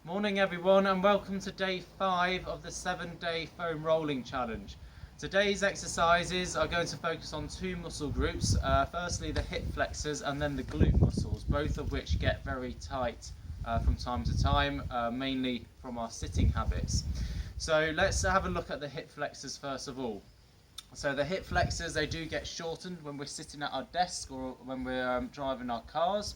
Morning everyone, and welcome to day 5 of the 7-day foam rolling challenge. Today's exercises are going to focus on two muscle groups, firstly the hip flexors and then the glute muscles, both of which get very tight from time to time, mainly from our sitting habits. So let's have a look at the hip flexors first of all. So the hip flexors, they do get shortened when we're sitting at our desk or when we're driving our cars,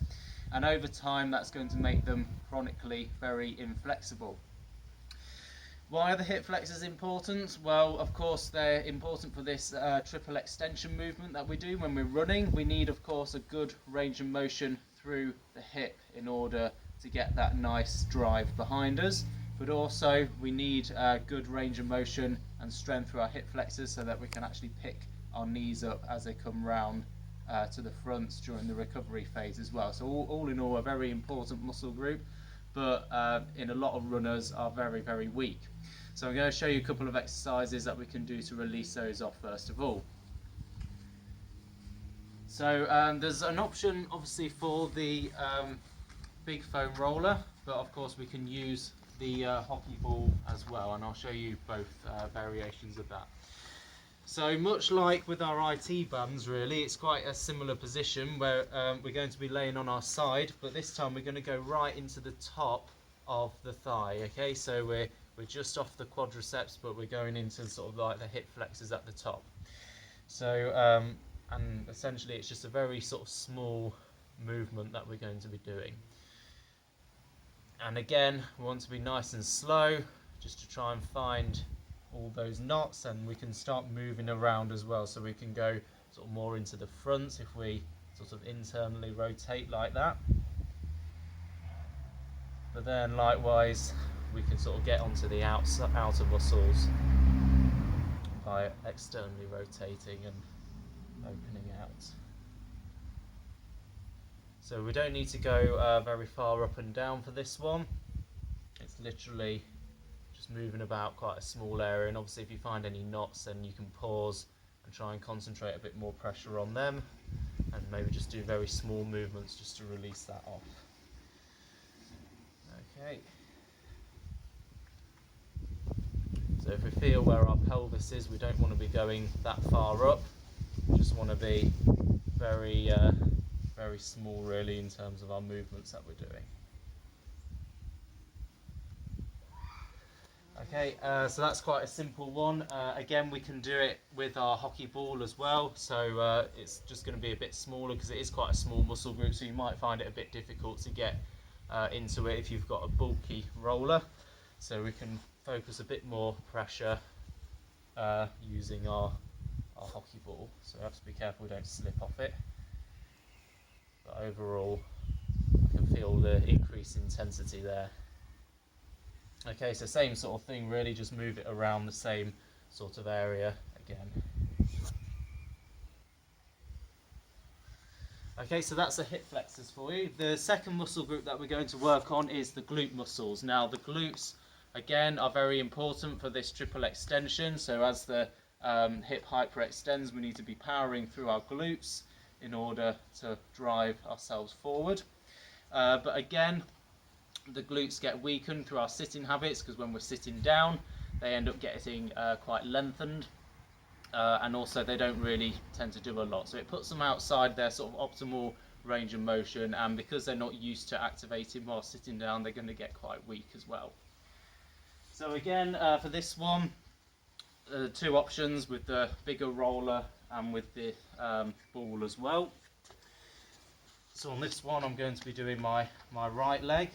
and over time that's going to make them chronically very inflexible. Why are the hip flexors important? Well, of course they're important for this triple extension movement that we do when we're running. We need, of course, a good range of motion through the hip in order to get that nice drive behind us, but also we need good range of motion and strength through our hip flexors so that we can actually pick our knees up as they come round to the front during the recovery phase as well. So all in all, a very important muscle group, but in a lot of runners are very weak. So I'm going to show you a couple of exercises that we can do to release those off first of all. So there's an option obviously for the big foam roller, but of course we can use the hockey ball as well, and I'll show you both variations of that. So much like with our IT bands, really, it's quite a similar position where we're going to be laying on our side, but this time we're going to go right into the top of the thigh. Okay, so we're just off the quadriceps, but we're going into sort of like the hip flexors at the top. So and essentially it's just a very sort of small movement that we're going to be doing. And again, we want to be nice and slow, just to try and find all those knots, and we can start moving around as well, so we can go sort of more into the front if we sort of internally rotate like that. But then likewise we can sort of get onto the outer muscles by externally rotating and opening out. So we don't need to go very far up and down for this one. It's literally just moving about quite a small area, and obviously if you find any knots then you can pause and try and concentrate a bit more pressure on them, and maybe just do very small movements just to release that off. Okay. So if we feel where our pelvis is, we don't want to be going that far up, we just want to be very small really in terms of our movements that we're doing. Okay, so that's quite a simple one. Again, we can do it with our hockey ball as well, so it's just going to be a bit smaller because it is quite a small muscle group, so you might find it a bit difficult to get into it if you've got a bulky roller. So we can focus a bit more pressure using our hockey ball, so we have to be careful we don't slip off it. But overall, I can feel the increased intensity there. Okay, so same sort of thing really, just move it around the same sort of area again. Okay, so that's the hip flexors for you. The second muscle group that we're going to work on is the glute muscles. Now the glutes, again, are very important for this triple extension. So as the hip hyperextends, we need to be powering through our glutes in order to drive ourselves forward. But again, the glutes get weakened through our sitting habits, because when we're sitting down they end up getting quite lengthened, and also they don't really tend to do a lot, so it puts them outside their sort of optimal range of motion, and because they're not used to activating while sitting down, they're going to get quite weak as well. So again, for this one, two options with the bigger roller and with the ball as well. So on this one I'm going to be doing my right leg.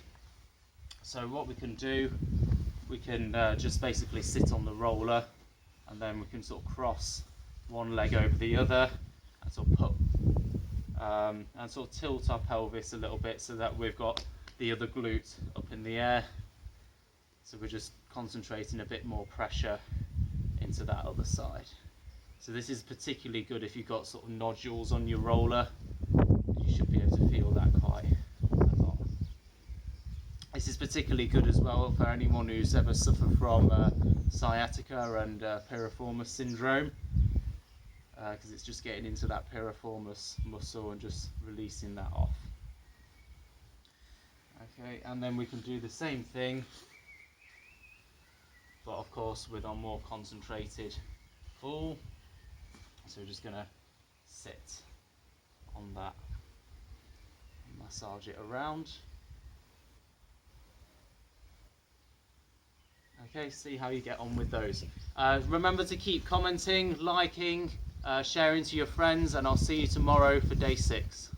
So what we can do, we can just basically sit on the roller, and then we can sort of cross one leg over the other and sort of put and sort of tilt our pelvis a little bit so that we've got the other glute up in the air. So we're just concentrating a bit more pressure into that other side. So this is particularly good if you've got sort of nodules on your roller. You should be able to feel that quite a lot. This is particularly good as well for anyone who's ever suffered from sciatica and piriformis syndrome, because it's just getting into that piriformis muscle and just releasing that off. Okay, and then we can do the same thing, but of course with our more concentrated pull. So we're just going to sit on that, massage it around. Okay, see how you get on with those. Remember to keep commenting, liking, sharing to your friends, and I'll see you tomorrow for day 6.